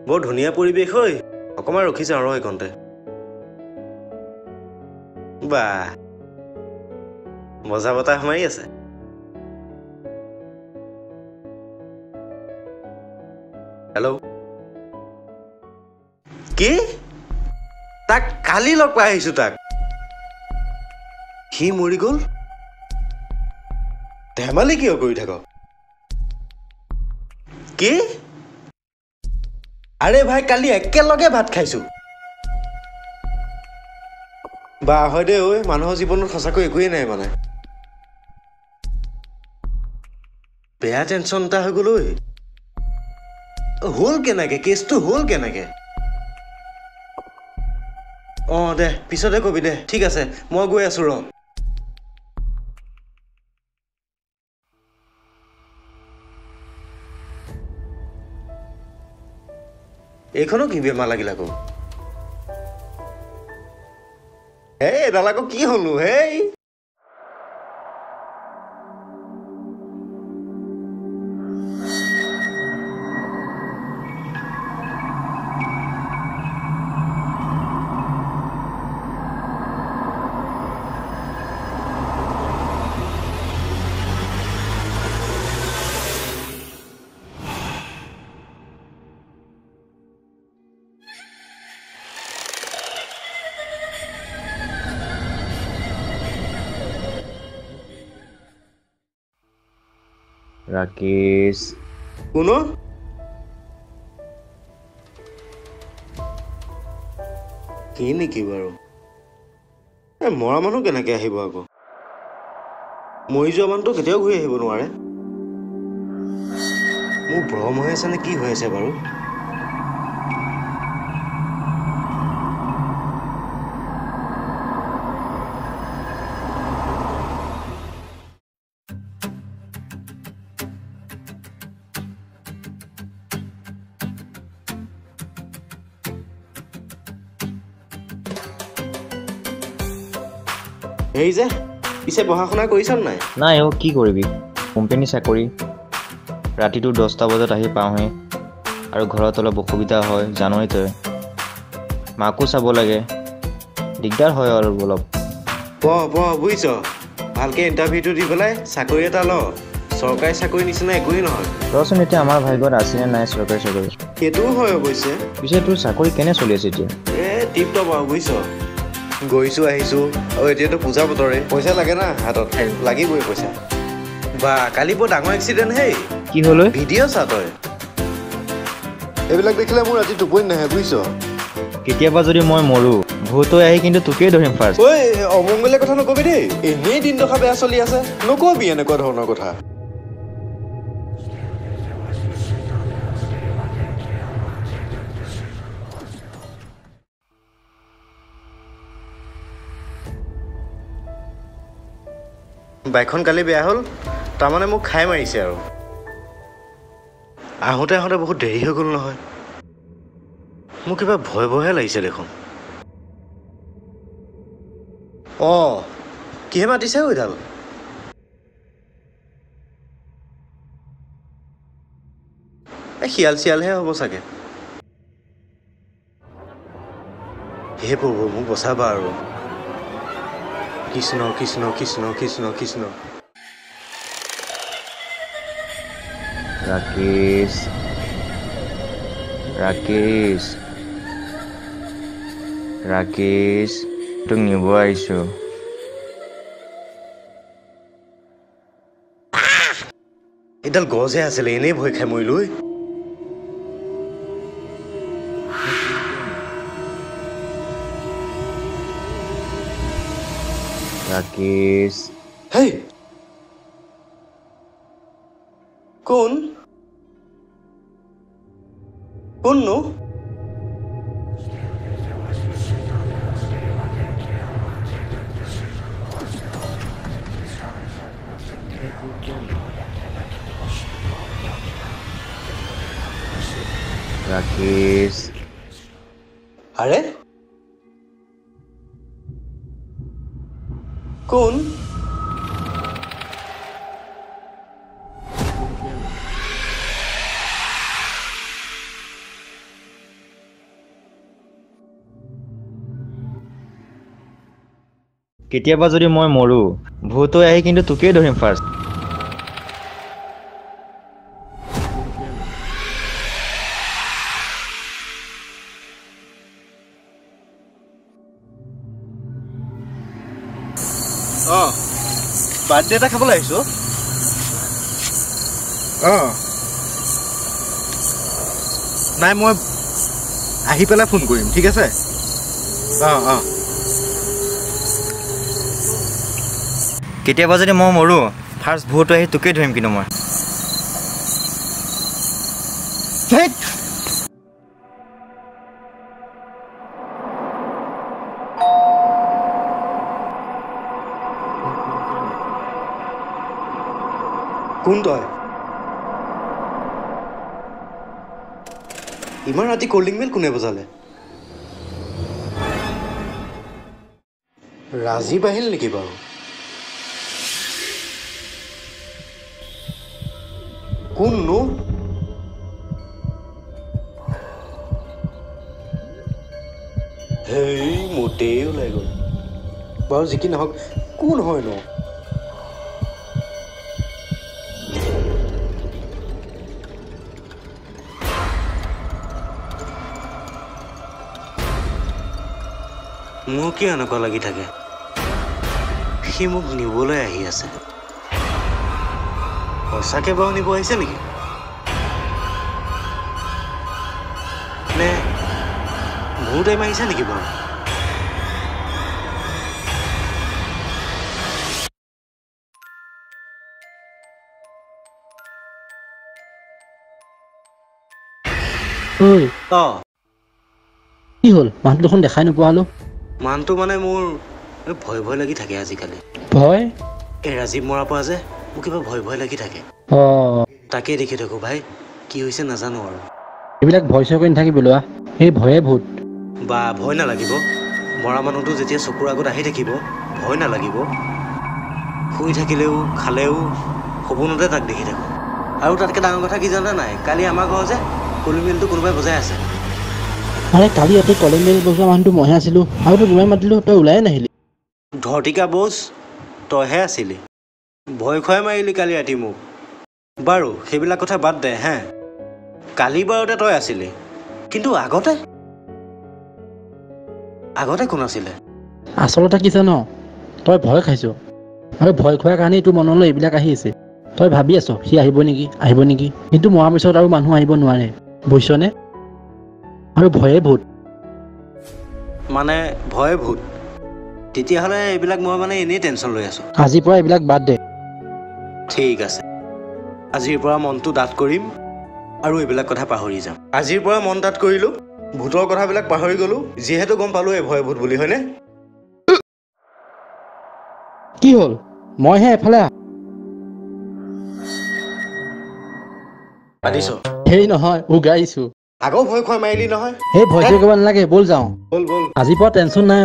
বৰ ধুনীয়া পৰিৱেশ হৈ অকমান ৰখি যাওঁ ৰ এইকণতে বা মজা বতাহ মাৰি আছে হেল্ল' কি তাক কালি লগ পাই আহিছো তাক সি মৰি গ'ল ধেমালি কিয় কৰি থাক কি আৰে ভাই কালি একেলগে ভাত খাইছো বা হয় দে ঐ মানুহৰ জীৱনত সঁচাকৈ একোৱেই নাই মানে বেয়া টেনচন এটা হৈ গ'ল ঐ হ'ল কেনেকে কেছটো হ'ল কেনেকে অঁ দে পিছতে কবি দে ঠিক আছে মই গৈ আছো ৰ এইখনো কি বেমাৰ লাগিল আকৌ এই এডাল আকৌ কি হলো হেই ৰাকেশ কোনো কি নেকি বাৰু মৰা মানুহ কেনেকে আহিব আকৌ মৰি যোৱা মানুহটো কেতিয়াও ঘূৰি আহিব নোৱাৰে মোৰ ভ্ৰম হৈ আছে নে কি হৈ আছে বাৰু এই যে পিছে পঢ়া শুনা কৰিছ নাই নাই অ' কি কৰিবি কোম্পানী চাকৰি ৰাতিটো 10টা বজাত আহি পাওঁহে আৰু ঘৰত অলপ অসুবিধা হয় জানই তই মাকো চাব লাগে দিগদাৰ হয় আৰু অলপ বুজিছ ভালকে ইণ্টাৰভিউটো দি পেলাই চাকৰি এটা ল চৰকাৰী চাকৰি নিচিনা একোৱেই নহয় ৰচোন এতিয়া আমাৰ ভাগ্যত আছেনে নাই চৰকাৰী চাকৰি সেইটোও হয় অৱশ্যে পিছে তোৰ চাকৰি কেনে চলি আছে এতিয়া টিপ টপ আৰু বুজিছ গৈছো আহিছো আৰু এতিয়াতো পূজা বতৰে পইচা লাগে না হাতত লাগিবই পইচা বা কালি বৰ ডাঙৰ এক্সিডেণ্ট হেই কি হ'ল ভিডিঅ' চা তই এইবিলাক দেখিলে মোৰ ৰাতি টোপনি নাহে বুজিছ কেতিয়াবা যদি মই মৰো ভূতৈ আহি কিন্তু তোকেই ধৰিম ফাৰ্ষ্ট ঐ অমংগলীয়া কথা নকবি দেই এনেই দিন দশা বেয়া চলি আছে নকবি এনেকুৱা ধৰণৰ কথা বাইকখন কালি বেয়া হ'ল তাৰমানে মোক খাই মাৰিছে আৰু আহোঁতে বহুত দেৰি হৈ গ'ল নহয় মোক কিবা ভয় ভয়হে লাগিছে দেখোন অঁ কিহে মাতিছে এইডাল শিয়াল চিয়ালহে হ'ব চাগে হে প্ৰভু মোক বচাবা আৰু কৃষ্ণ কৃষ্ণ কৃষ্ণ কৃষ্ণ কৃষ্ণ ৰাকেশ ৰাকেশ ৰাকেশ তোক নিব আহিছো এইডাল গছহে আছিলে এনেই ভয় খাই মৰিলো ৰাকেশ হেই কোন কোননো ৰাকেশ আৰে কোন কেতিয়াবা যদি মই মৰো ভূত হৈ আহি কিন্তু তোকেই ধৰিম ফাৰ্ষ্ট বাৰ্থডে এটা খাবলৈ আহিছো নাই মই আহি পেলাই ফোন কৰিম ঠিক আছে কেতিয়াবা যদি মই মৰো ফাৰ্ষ্ট ভূত হৈ আহি তোকেই ধৰিম কিন্তু মই কোন তই ইমান ৰাতি কল্ডিং বেল কোনে বজালে ৰাজীৱ আহিল নেকি বাৰু কোননো হেই মোটেই ওলাই গ'ল বাৰু যি কি নহওক কোন হয়নো মোৰ কি এনেকুৱা লাগি থাকে সি মোক নিবলৈ আহি আছে সঁচাকে বাৰু নিব আহিছে নেকি নে মোৰ টাইম আহিছে নেকি বাৰু কি হ'ল মানুহটো দেখোন দেখাই নোপোৱা হলো মানুহটো মানে মোৰ ভয় ভয় লাগি থাকে আজিকালি ভয় এই ৰাজীৱ মৰাৰ পৰা যে মোৰ কিবা ভয় ভয় লাগি থাকে তাকেই দেখি থাকো ভাই কি হৈছে নাজানো আৰু এইবিলাক ভয় চয় কৰি নাথাকিব লোৱা এই ভয়ে ভূত বা ভয় নালাগিব মৰা মানুহটো যেতিয়া চকুৰ আগত আহি থাকিব ভয় নালাগিব শুই থাকিলেও খালেও সপোনতে তাক দেখি থাকো আৰু তাতকৈ ডাঙৰ কথা কি জানা নাই কালি আমাৰ ঘৰ যে কলিং বেলটো কোনোবাই বজাই আছে আৰে কালি ইয়াতে কলিং বেল বজোৱা মানুহটো মইহে আছিলো আৰু তই যিমান মাতিলো তই ওলাই নাহিলি ধৰ্তিকা বোজ তইহে আছিলি ভয় খুৱাই মাৰিলি কালি ৰাতি মোক বাৰু সেইবিলাক কথা বাদ দে হে কালি বাৰতে তই আছিলি কিন্তু আগতে কোন আছিলে আচলতে কি জান তই ভয় খাইছ আৰু ভয় খোৱাৰ কাৰণে তোৰ মনলৈ এইবিলাক আহি আছে তই ভাবি আছ সি আহিব নেকি কিন্তু মৰাৰ পিছত আৰু মানুহ আহিব নোৱাৰে বুজিছনে আৰু ভয়ে ভূত মানে ভয়ে ভূত তেতিয়াহ'লে এইবিলাক মই মানে এনেই টেনশ্যন লৈ আছোঁ আজিৰ পৰা এইবিলাক বাদ দে ঠিক আছে আজিৰ পৰা মনটো ডাঠ কৰিম আৰু এইবিলাক কথা পাহৰি যাম আজিৰ পৰা মন ডাঠ কৰিলোঁ ভূতৰ কথাবিলাক পাহৰি গ'লোঁ যিহেতু গম পালোঁ এই ভয় ভূত বুলি হয়নে কি হ'ল মইহে এফালে আনিছ সেই নহয় উগাইছো আকৌ ভয় খুৱাই মাৰিলি নহয় সেই ভয় কৰিব নালাগে ব'ল যাওঁ ব'ল আজিৰ পৰা টেনশ্যন নাই